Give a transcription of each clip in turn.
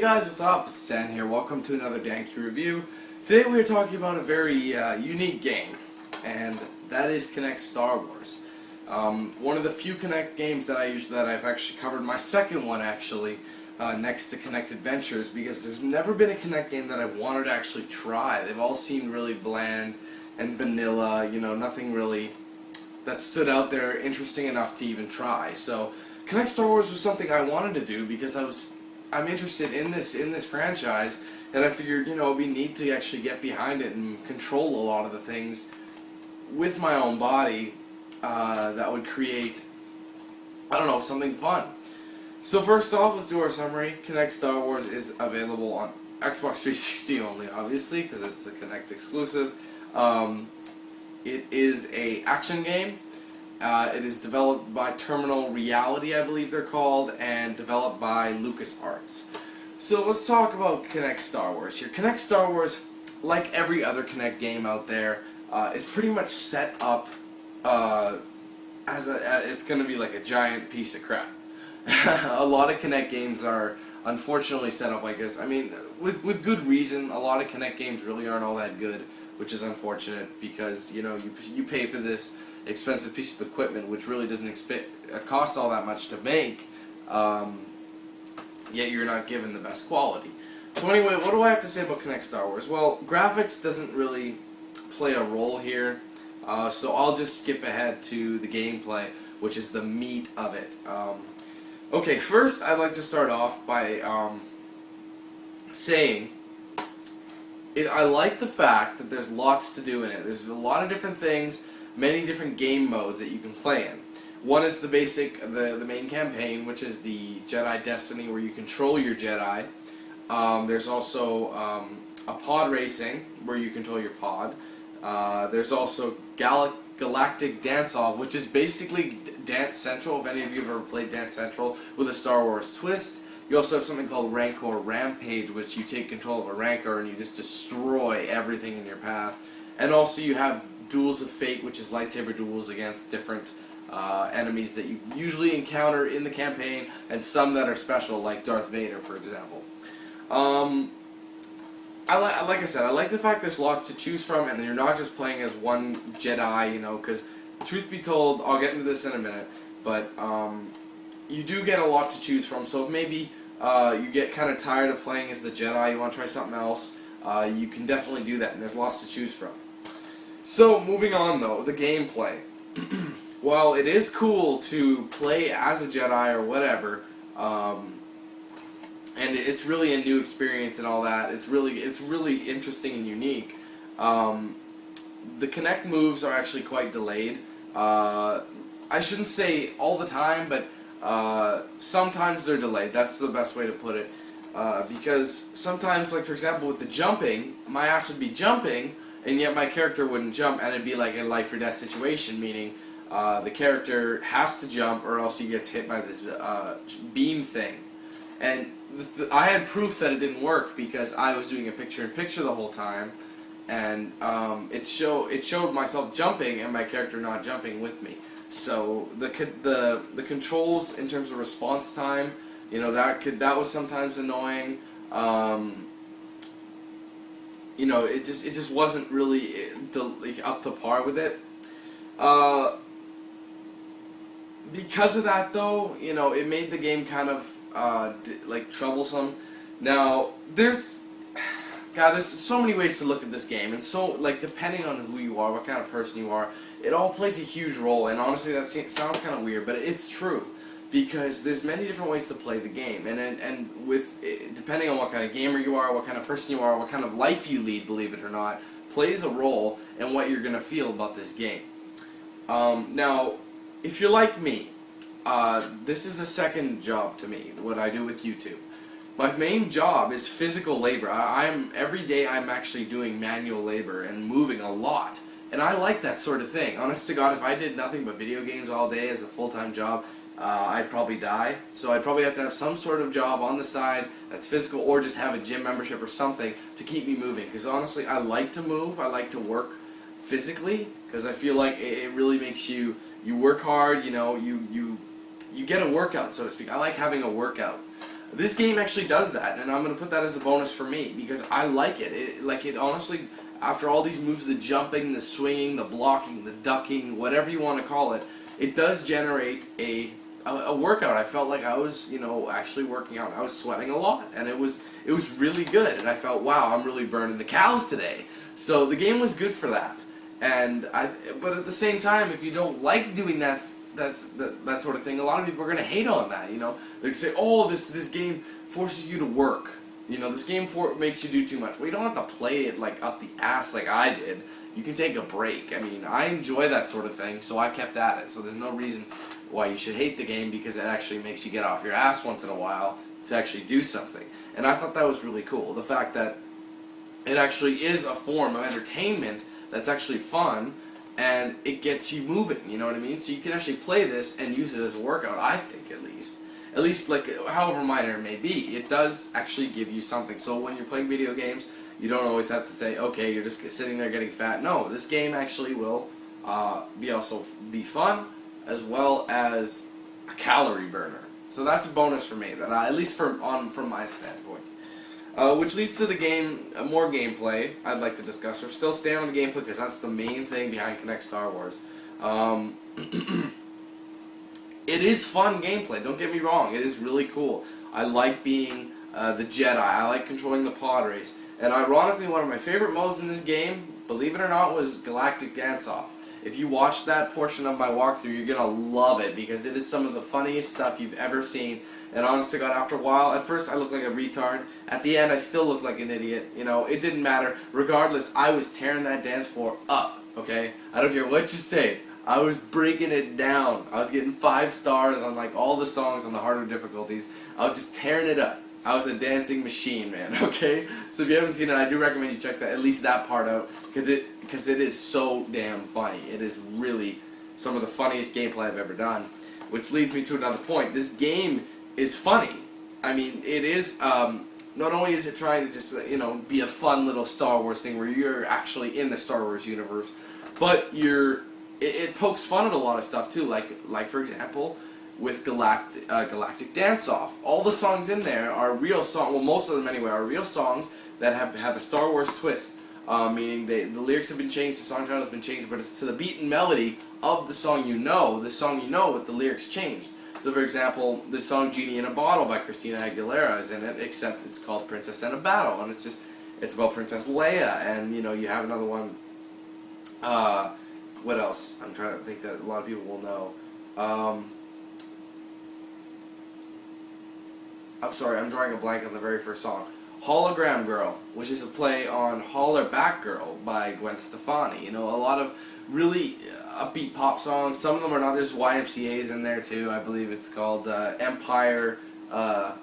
guys, what's up? It's Dan here. Welcome to another Danky review. Today we are talking about a very unique game, and that is Kinect Star Wars. One of the few Kinect games that I've actually covered. My second one, actually, next to Kinect Adventures, because there's never been a Kinect game that I've wanted to actually try. They've all seemed really bland and vanilla. You know, nothing really that stood out there interesting enough to even try. So Kinect Star Wars was something I wanted to do because I'm interested in this franchise, and I figured, you know, it'd be neat to actually get behind it and control a lot of the things with my own body that would create, I don't know, something fun. So first off, let's do our summary. Kinect Star Wars is available on Xbox 360 only, obviously, because it's a Kinect exclusive. It is an action game. It is developed by Terminal Reality, I believe they're called, and developed by LucasArts. So let's talk about Kinect Star Wars here. Kinect Star Wars, like every other Kinect game out there, is pretty much set up it's going to be like a giant piece of crap. A lot of Kinect games are unfortunately set up like this. I mean, with good reason. A lot of Kinect games really aren't all that good, which is unfortunate because, you know, you pay for this expensive piece of equipment which really doesn't cost all that much to make, yet you're not given the best quality. So anyway, what do I have to say about Kinect Star Wars? Well, graphics doesn't really play a role here, so I'll just skip ahead to the gameplay, which is the meat of it. Okay, first I'd like to start off by saying I like the fact that there's lots to do in it. There's a lot of different things, many different game modes that you can play in. One is the basic, the main campaign, which is the Jedi Destiny, where you control your Jedi. There's also a pod racing, where you control your pod. There's also Galactic Dance-Off, which is basically Dance Central, if any of you have ever played Dance Central, with a Star Wars twist. You also have something called Rancor Rampage, which you take control of a Rancor and you just destroy everything in your path. And also you have Duels of Fate, which is lightsaber duels against different enemies that you usually encounter in the campaign, and some that are special, like Darth Vader, for example. Like I said, I like the fact there's lots to choose from, and you're not just playing as one Jedi, you know, because truth be told, I'll get into this in a minute, but you do get a lot to choose from. So if maybe you get kind of tired of playing as the Jedi, you want to try something else, you can definitely do that, and there's lots to choose from. So, moving on though, the gameplay. While it is cool to play as a Jedi or whatever, and it's really a new experience and all that, it's really interesting and unique, the Kinect moves are actually quite delayed. I shouldn't say all the time, but sometimes they're delayed. That's the best way to put it. Because sometimes, like for example with the jumping, my ass would be jumping, and yet my character wouldn't jump, and it'd be like a life or death situation, meaning the character has to jump or else he gets hit by this beam thing. And I had proof that it didn't work because I was doing a picture-in-picture the whole time, and it showed myself jumping and my character not jumping with me. So the controls in terms of response time, you know, that was sometimes annoying. You know, it just wasn't really up to par with it. Because of that, though, you know, it made the game kind of like troublesome. Now, there's so many ways to look at this game, and so, like, depending on who you are, what kind of person you are, it all plays a huge role. And honestly, that sounds kind of weird, but it's true. Because there's many different ways to play the game, and depending on what kind of gamer you are, what kind of person you are, what kind of life you lead, believe it or not, plays a role in what you're going to feel about this game. Now, if you're like me, this is a second job to me, what I do with YouTube. My main job is physical labor. Every day I'm actually doing manual labor and moving a lot, and I like that sort of thing. Honest to God, if I did nothing but video games all day as a full-time job, I'd probably die. So I'd probably have to have some sort of job on the side that's physical, or just have a gym membership or something to keep me moving. Because honestly, I like to move. I like to work physically because I feel like it really makes you work hard. You know, you get a workout, so to speak. I like having a workout. This game actually does that, and I'm going to put that as a bonus for me, because I like it. It honestly, after all these moves, the jumping, the swinging, the blocking, the ducking, whatever you want to call it, it does generate a workout. I felt like I was, actually working out. I was sweating a lot, and it was really good, and I felt, wow, I'm really burning the cows today. So the game was good for that. But at the same time, if you don't like doing that sort of thing, a lot of people are going to hate on that. They'd say, "Oh, this game forces you to work. This game makes you do too much." Well, you don't have to play it like up the ass like I did. You can take a break. I mean, I enjoy that sort of thing, so I kept at it. So there's no reason why you should hate the game, because it actually makes you get off your ass once in a while to actually do something. And I thought that was really cool. The fact that it actually is a form of entertainment that's actually fun, and it gets you moving, you know what I mean? So you can actually play this and use it as a workout, I think, at least like, however minor it may be, it does actually give you something. So when you're playing video games, you don't always have to say, okay, you're just sitting there getting fat. No, this game actually will be fun, as well as a calorie burner. So that's a bonus for me, that at least from my standpoint. Which leads to the game, more gameplay I'd like to discuss. We're still staying on the gameplay because that's the main thing behind Kinect Star Wars. It is fun gameplay, don't get me wrong, it is really cool. I like being the Jedi, I like controlling the pod race. And ironically, one of my favorite modes in this game, believe it or not, was Galactic Dance-Off. If you watch that portion of my walkthrough, you're going to love it, because it is some of the funniest stuff you've ever seen. And honest to God, after a while, at first I looked like a retard. At the end, I still looked like an idiot. It didn't matter. Regardless, I was tearing that dance floor up, okay? I don't care what you say. I was breaking it down. I was getting 5 stars on like all the songs on the harder difficulties. I was just tearing it up. I was a dancing machine, man, okay? So if you haven't seen it, I do recommend you check at least that part out, because it is so damn funny. It is really some of the funniest gameplay I've ever done. Which leads me to another point. This game is funny. I mean, it is, not only is it trying to just, be a fun little Star Wars thing where you're actually in the Star Wars universe, but it pokes fun at a lot of stuff too, like for example, with Galactic Dance-Off. All the songs in there are real songs, well, most of them anyway, are real songs that have a Star Wars twist. Meaning the lyrics have been changed, the song title has been changed, but it's to the beat and melody of the song with the lyrics changed. So for example, the song Genie in a Bottle by Christina Aguilera is in it, except it's called Princess and a Battle, and it's about Princess Leia, and you have another one, what else? I'm trying to think that a lot of people will know. I'm sorry, I'm drawing a blank on the very first song. Hologram Girl, which is a play on Holler Back Girl by Gwen Stefani. A lot of really upbeat pop songs. Some of them are not. There's YMCA's in there too. I believe it's called Empire. I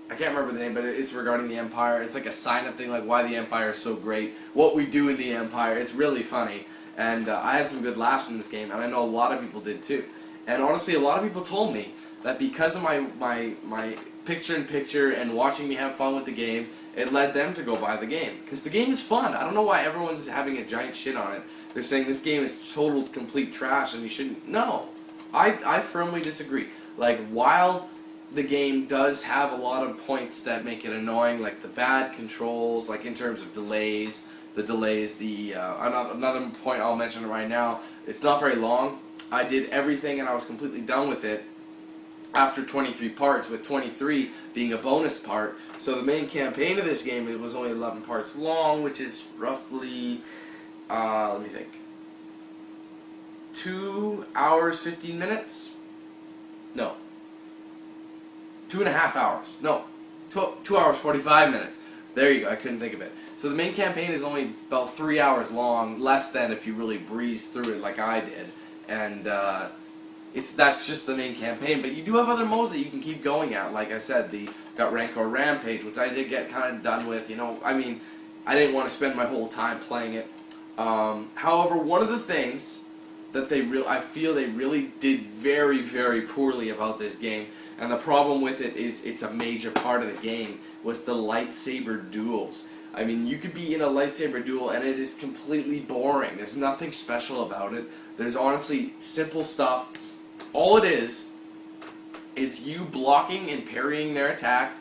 can't remember the name, but it's regarding the Empire. It's like a sign-up thing, like why the Empire is so great, what we do in the Empire. It's really funny, and I had some good laughs in this game, and I know a lot of people did too. And honestly, a lot of people told me that because of my picture-in-picture and watching me have fun with the game, it led them to go buy the game. Because the game is fun. I don't know why everyone's having a giant shit on it. They're saying this game is total, complete trash and you shouldn't. No. I firmly disagree. Like, while the game does have a lot of points that make it annoying, like the bad controls, like in terms of delays, another point I'll mention right now, it's not very long. I did everything and I was completely done with it after 23 parts, with 23 being a bonus part. So the main campaign of this game, it was only 11 parts long, which is roughly, let me think, 2 hours, 15 minutes? No. 2.5 hours. No. 2 hours, 45 minutes. There you go, I couldn't think of it. So the main campaign is only about 3 hours long, less than if you really breeze through it like I did. And, that's just the main campaign, but you do have other modes that you can keep going at. Like I said, got Rancor Rampage, which I did get kind of done with. I mean, I didn't want to spend my whole time playing it. However, one of the things that I feel they really did very, very poorly about this game, and the problem with it is it's a major part of the game, was the lightsaber duels. I mean, you could be in a lightsaber duel and it is completely boring. There's nothing special about it. There's honestly simple stuff. All it is is you blocking and parrying their attack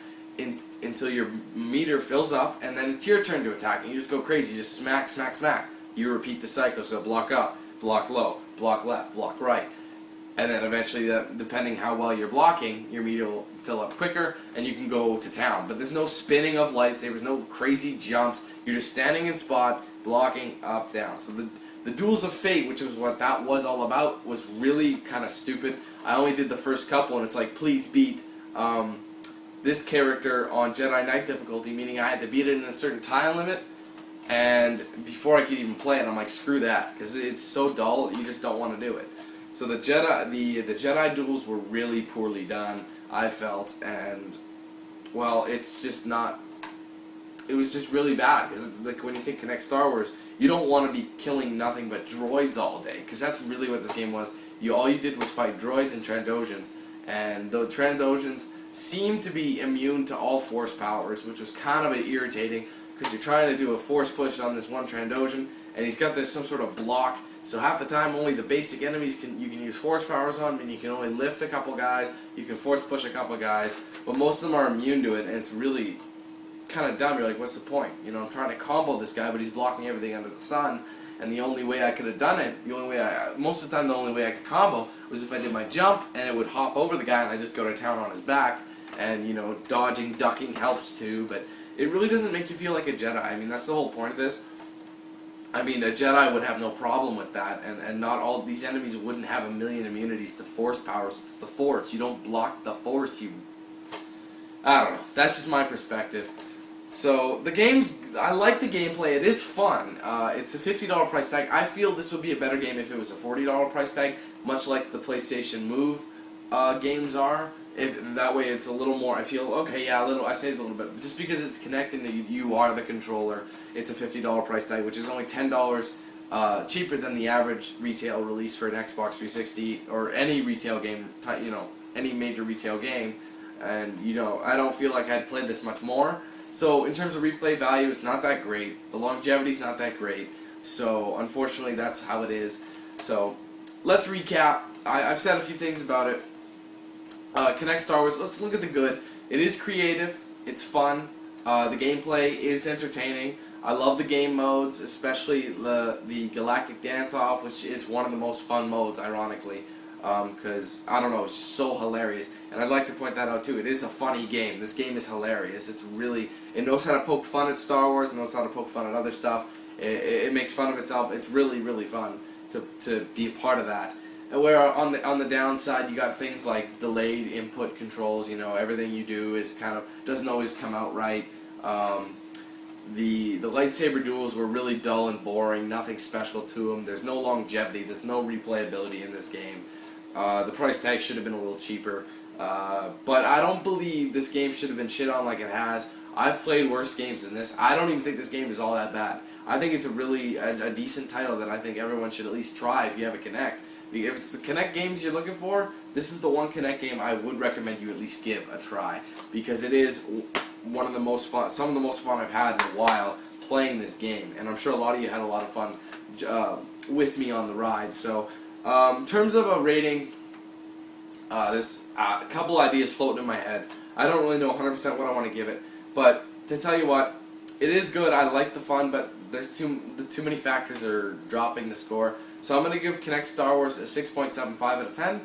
until your meter fills up, and then it's your turn to attack, and you just go crazy, just smack, smack, smack. You repeat the cycle, so block up, block low, block left, block right. And then eventually, depending how well you're blocking, your meter will fill up quicker, and you can go to town. But there's no spinning of lightsabers, no crazy jumps. You're just standing in spot, blocking up, down. So the Duels of Fate, which was what that was all about, was really kind of stupid. I only did the first couple, and it's like, please beat this character on Jedi Knight difficulty, meaning I had to beat it in a certain time limit. And before I could even play it, I'm like, screw that, because it's so dull, you just don't want to do it. So the Jedi duels were really poorly done, I felt, and well, it's just not. It was just really bad, because like when you think Kinect Star Wars, you don't want to be killing nothing but droids all day, because that's really what this game was. All you did was fight droids and Trandoshans, and the Trandoshans seemed to be immune to all force powers, which was kind of irritating, because you're trying to do a force push on this one Trandoshan, and he's got this some sort of block. So half the time, only the basic enemies you can use force powers on, and you can only lift a couple guys, you can force push a couple guys, but most of them are immune to it, and it's really kind of dumb. You're like, what's the point? You know, I'm trying to combo this guy, but he's blocking everything under the sun, and the only way I could have done it, most of the time the only way I could combo was if I did my jump, and it would hop over the guy, and I just go to town on his back, and, you know, dodging, ducking helps too, but it really doesn't make you feel like a Jedi. I mean, that's the whole point of this. I mean, a Jedi would have no problem with that, and not all these enemies wouldn't have a million immunities to force powers. It's the Force. You don't block the Force. I don't know. That's just my perspective. So the game's, I like the gameplay. It is fun. It's a $50 price tag. I feel this would be a better game if it was a $40 price tag, much like the PlayStation Move games are. That way it's a little more, I feel, okay, yeah, I saved a little bit. Just because it's connecting that you are the controller, it's a $50 price tag, which is only $10 cheaper than the average retail release for an Xbox 360 or any retail game, you know, any major retail game. And, you know, I don't feel like I'd played this much more. So in terms of replay value, it's not that great. The longevity's not that great. So unfortunately, that's how it is. So let's recap. I've said a few things about it. Kinect Star Wars, let's look at the good. It is creative, it's fun, the gameplay is entertaining. I love the game modes, especially the Galactic Dance-Off, which is one of the most fun modes, ironically, because, I don't know, it's just so hilarious. And I'd like to point that out too, it is a funny game. This game is hilarious. It's really, it knows how to poke fun at Star Wars, it knows how to poke fun at other stuff. It makes fun of itself. It's really, really fun to be a part of that. And where on the downside, you got things like delayed input controls. You know, everything you do is kind of doesn't always come out right. The lightsaber duels were really dull and boring. Nothing special to them. There's no longevity. There's no replayability in this game. The price tag should have been a little cheaper. But I don't believe this game should have been shit on like it has. I've played worse games than this. I don't even think this game is all that bad. I think it's a really a decent title that I think everyone should at least try if you have a Kinect. If it's the Kinect games you're looking for, this is the one Kinect game I would recommend you at least give a try, because it is one of the most fun, some of the most fun I've had in a while playing this game, and I'm sure a lot of you had a lot of fun with me on the ride. So, in terms of a rating, there's a couple ideas floating in my head. I don't really know 100% what I want to give it, but to tell you what, it is good. I like the fun, but there's too many factors are dropping the score. So I'm going to give Kinect Star Wars a 6.75 out of 10.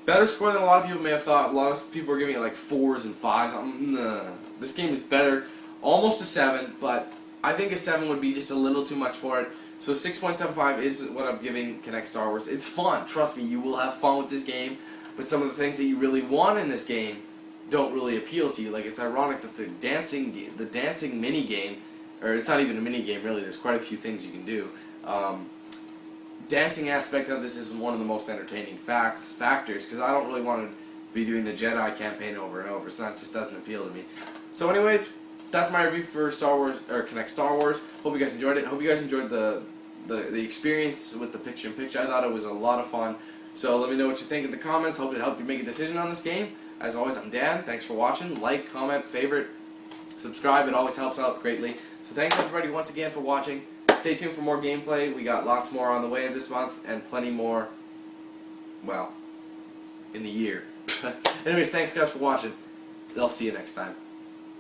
Better score than a lot of people may have thought. A lot of people are giving it like 4s and 5s. Nah. This game is better. Almost a 7, but I think a 7 would be just a little too much for it. So 6.75 is what I'm giving Kinect Star Wars. It's fun. Trust me, you will have fun with this game. But some of the things that you really want in this game don't really appeal to you. Like, it's ironic that the dancing mini game, or it's not even a mini game really. There's quite a few things you can do. Dancing aspect of this is one of the most entertaining factors, because I don't really want to be doing the Jedi campaign over and over. So that just doesn't appeal to me. So anyways, that's my review for Star Wars, or Kinect Star Wars. Hope you guys enjoyed it. Hope you guys enjoyed the experience with the picture-in-picture. I thought it was a lot of fun. So let me know what you think in the comments. Hope it helped you make a decision on this game. As always, I'm Dan. Thanks for watching. Like, comment, favorite, subscribe. It always helps out greatly. So thanks everybody once again for watching. Stay tuned for more gameplay. We got lots more on the way this month, and plenty more, well, in the year. Anyways, thanks guys for watching. I'll see you next time.